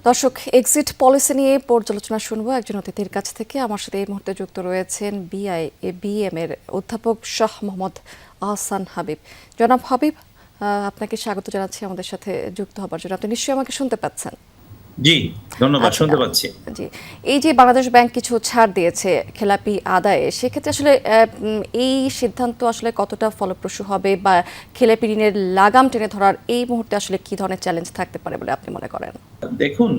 দর্শক, exit policy নিয়ে পর্যালোচনা শুনবো একজন অতিথির কাছ থেকে। আমার সাথে এই মুহূর্তে যুক্ত রয়েছেন বিএম এর অধ্যাপক শাহ মোহাম্মদ আহসান হাবিব। জনাব হাবিব, আপনাকে স্বাগত জানাচ্ছি আমাদের সাথে যুক্ত হবার জন্য। আপনি নিশ্চয়ই আমাকে শুনতে পাচ্ছেন? জি, ধন্যবাদ। আচ্ছা, শুনতে পাচ্ছি। জি। এই যে বাংলাদেশ ব্যাংক কিছু ছাড় দিয়েছে খেলাপি আদায়ে, সেক্ষেত্রে আসলে এই সিদ্ধান্ত আসলে কতটা ফলপ্রসূ হবে, বা খেলাপি ঋণের লাগাম টেনে ধরার এই মুহূর্তে আসলে কি ধরনের চ্যালেঞ্জ থাকতে পারে বলে আপনি মনে করেন? দেখুন,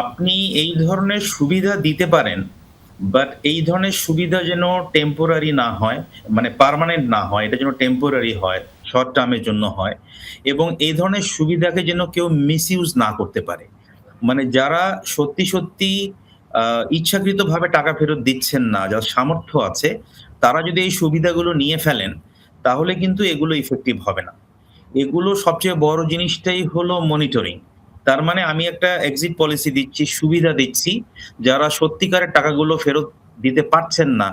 আপনি এই ধরনের সুবিধা দিতে পারেন, বাট এই ধরনের সুবিধা যেন টেম্পোরারি না হয়, মানে পার্মানেন্ট না হয়। এটা যেন টেম্পোরারি হয়, শর্ট টার্মের জন্য হয়, এবং এই ধরনের সুবিধাকে যেন কেউ মিসইউজ না করতে পারে। মানে যারা সত্যি আ ইচ্ছাকৃতভাবে টাকা ফেরত দিচ্ছেন না, যার সামর্থ্য আছে, তারা যদি এই সুবিধাগুলো নিয়ে ফেলেন, তাহলে কিন্তু এগুলো ইফেক্টিভ হবে না। এগুলো সবচেয়ে বড় জিনিসটাই হলো মনিটরিং। তার মানে আমি একটা এক্সিট পলিসি দিচ্ছি, সুবিধা দিচ্ছি। যারা সত্যিকারের টাকাগুলো ফেরত দিতে পারছেন না,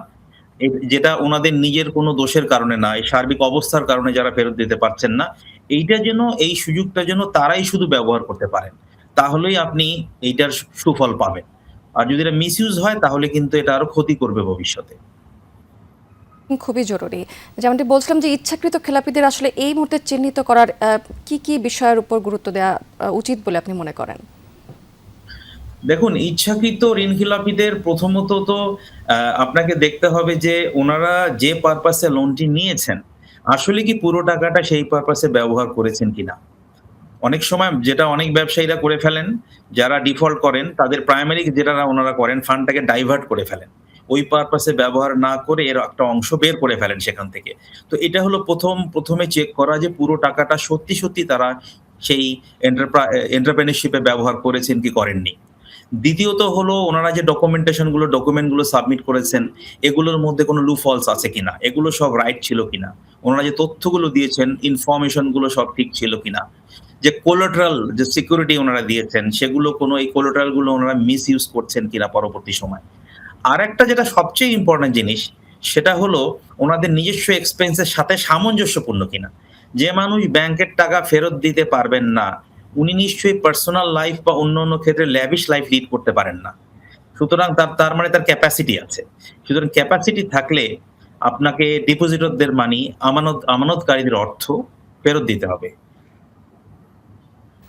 যেটা উনাদের নিজের কোনো দোষের কারণে না, এই সার্বিক অবস্থার কারণে যারা ফেরত দিতে পারছেন না, এইটা যেন, এই সুযোগটা যেন তারাই শুধু ব্যবহার করতে পারেন। তাহলেই আপনি এইটার সুফল পাবেন। আর যদি এটা মিসইউজ হয়, তাহলে কিন্তু এটা আরো ক্ষতি করবে ভবিষ্যতে। খুবই জরুরি। যেমনটি বলছিলাম যে ইচ্ছাকৃত খেলাপিদের আসলে এই মুহূর্তে চিহ্নিত করার কি বিষয়ের উপর গুরুত্ব দেওয়া উচিত বলে আপনি মনে করেন? দেখুন, ইচ্ছাকৃত ঋণখেলাপিদের প্রথমত তো আপনাকে দেখতে হবে যে উনারা যে পারপাসে লোনটি নিয়েছেন, আসলে কি পুরো টাকাটা সেই পারপাসে ব্যবহার করেছেন কিনা? অনেক সময় যেটা অনেক ব্যবসায়ীরা করে ফেলেন, যারা ডিফল্ট করেন, তাদের প্রাইমারি যেটা ওনারা করেন, ফান্ডটাকে ডাইভার্ট করে ফেলেন। ওই পারপাসে ব্যবহার না করে এর একটা অংশ বের করে ফেলেন সেখান থেকে। তো এটা হলো প্রথমে চেক করা যে পুরো টাকাটা সত্যি তারা সেই এন্টারপ্রেনিউরশিপ এ ব্যবহার করেছেন কি করেননি। দ্বিতীয়ত হলো ওনারা যে ডকুমেন্টগুলো সাবমিট করেছেন, এগুলোর মধ্যে কোনো লুফলস আছে কিনা? এগুলো সব রাইট ছিল কিনা? ওনারা যে তথ্যগুলো দিয়েছেন, ইনফরমেশন গুলো সব ঠিক ছিল কিনা? যে কোলাটেরাল, যে সিকিউরিটি ওনারা দিয়েছেন, সেগুলো কোনো, এই কোলাটেরাল গুলো ওনারা মিসইউজ করছেন কিনা পরবর্তী সময়। আরেকটা যেটা সবচেয়ে ইম্পোর্টেন্ট জিনিস, সেটা হলো ওনাদের নিজস্ব এক্সপেন্স এর সাথে সামঞ্জস্যপূর্ণ কিনা। যে মানুষ ব্যাংকের টাকা ফেরত দিতে পারবেন না, উনি নিশ্চয়ই পার্সোনাল লাইফ বা অন্যান্য ক্ষেত্রে ল্যাভিশ লাইফ লিড করতে পারেন না। সুতরাং তার মানে তার ক্যাপাসিটি আছে। সুতরাং ক্যাপাসিটি থাকলে আপনাকে ডিপোজিটরদের মানি, আমানতকারীদের অর্থ ফেরত দিতে হবে।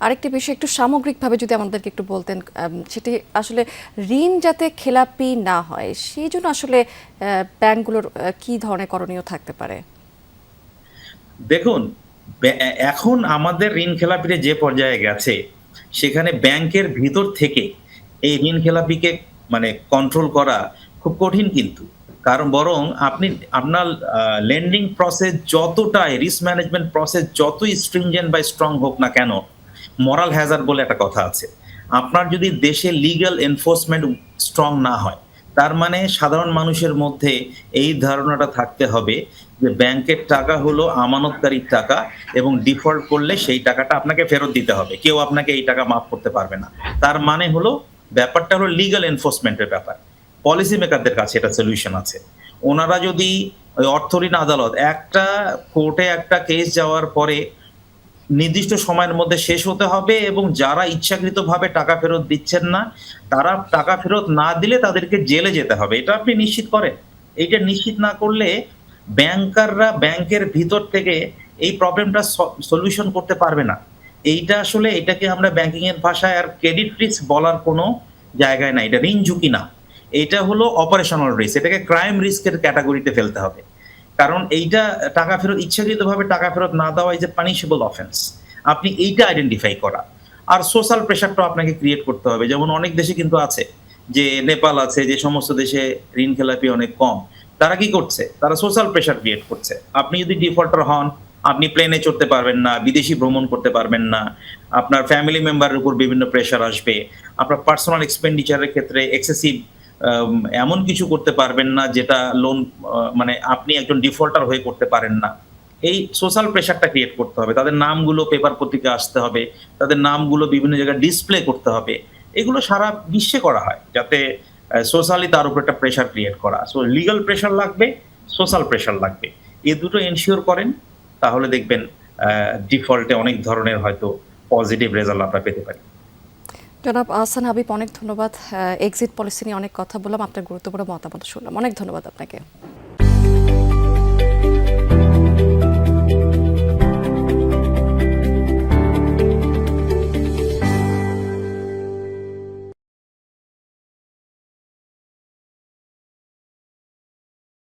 আরেকটি বিষয় একটু সামগ্রিকভাবে যদি আমাদেরকে একটু বলতেন, সেটি আসলে ঋণ যাতে খেলাপি না হয় সেই জন্য আসলে ব্যাংকগুলোর কি ধরনের করণীয় থাকতে পারে? দেখুন, এখন আমাদের ঋণ খেলাপিরা যে পর্যায়ে গেছে, সেখানে ব্যাংকের ভিতর থেকে এই ঋণ খেলাপিকে মানে কন্ট্রোল করা খুব কঠিন কিন্তু। কারণ বরং আপনি আপনার লেন্ডিং প্রসেস যতটাই, রিস্ক ম্যানেজমেন্ট প্রসেস যতই stringent বা স্ট্রং হোক না কেন, মরাল হ্যাজার্ড বলে একটা কথা আছে। আপনার যদি দেশে লিগ্যাল এনফোর্সমেন্ট স্ট্রং না হয়, তার মানে সাধারণ মানুষের মধ্যে এই ধারণাটা থাকতে হবে যে ব্যাংকের টাকা হলো আমানতকারীর টাকা, এবং ডিফল্ট করলে সেই টাকাটা আপনাকে ফেরত দিতে হবে। কেউ আপনাকে এই টাকা মাফ করতে পারবে না। তার মানে হলো, ব্যাপারটা হলো লিগ্যাল এনফোর্সমেন্টের ব্যাপার। পলিসি মেকারদের কাছে এটা সলিউশন আছে। ওনারা যদি ওই অর্থ ঋণ আদালত, একটা কোর্টে একটা কেস যাওয়ার পরে নির্দিষ্ট সময়ের মধ্যে শেষ হতে হবে, এবং যারা ইচ্ছাকৃতভাবে টাকা ফেরত দিচ্ছেন না, তারা টাকা ফেরত না দিলে তাদেরকে জেলে যেতে হবে। এটা আপনি নিশ্চিত করেন। এইটা নিশ্চিত না করলে ব্যাংকাররা ব্যাংকের ভিতর থেকে এই প্রবলেমটা সলিউশন করতে পারবে না। এইটা আসলে, এটাকে আমরা ব্যাংকিং এর ভাষায় আর ক্রেডিট রিস্ক বলার কোনো জায়গায় নাই। এটা ঋণ ঝুঁকি না। এইটা হলো অপারেশনাল রিস্ক। এটাকে ক্রাইম রিস্কের ক্যাটেগরিতে ফেলতে হবে। কারণ এইটা, টাকা ফেরত ইচ্ছাকৃতভাবে টাকা ফেরত না দেওয়া ইজ এ পানিশেবল অফেন্স। আপনি এইটা আইডেন্টিফাই করা। আর সোশ্যাল প্রেশারটাও আপনাকে ক্রিয়েট করতে হবে। যেমন অনেক দেশে কিন্তু আছে, যে নেপাল আছে, যে সমস্ত দেশে ঋণ খেলাপি অনেক কম। তারা কি করছে? তারা সোশ্যাল প্রেশার ক্রিয়েট করছে। আপনি যদি ডিফল্টার হন, আপনি প্লেনে চড়তে পারবেন না, বিদেশি ভ্রমণ করতে পারবেন না। আপনার ফ্যামিলি মেম্বারের উপর বিভিন্ন প্রেশার আসবে। আপনার পার্সোনাল এক্সপেন্ডিচারের ক্ষেত্রে এক্সেসিভ এমন কিছু করতে পারবেন না যেটা লোন, মানে আপনি একজন ডিফল্টার হয়ে করতে পারেন না। এই সোশ্যাল প্রেশারটা ক্রিয়েট করতে হবে। তাদের নামগুলো পেপার পত্রিকায় আসতে হবে। তাদের নামগুলো বিভিন্ন জায়গায় ডিসপ্লে করতে হবে। এগুলো সারা বিশ্বে করা হয়, যাতে সোশ্যালি তার উপর একটা প্রেশার ক্রিয়েট করা। সো লিগ্যাল প্রেশার লাগবে, সোশ্যাল প্রেশার লাগবে। এই দুটো এনশিওর করেন, তাহলে দেখবেন ডিফল্টে অনেক ধরনের হয়তো পজিটিভ রেজাল্ট আমরা পেতে পারি। জনাব আহসান হাবিব, অনেক ধন্যবাদ। এক্সিট পলিসি নিয়ে অনেক কথা বললাম, আপনার গুরুত্বপূর্ণ মতামত শুনলাম, অনেক ধন্যবাদ আপনাকে।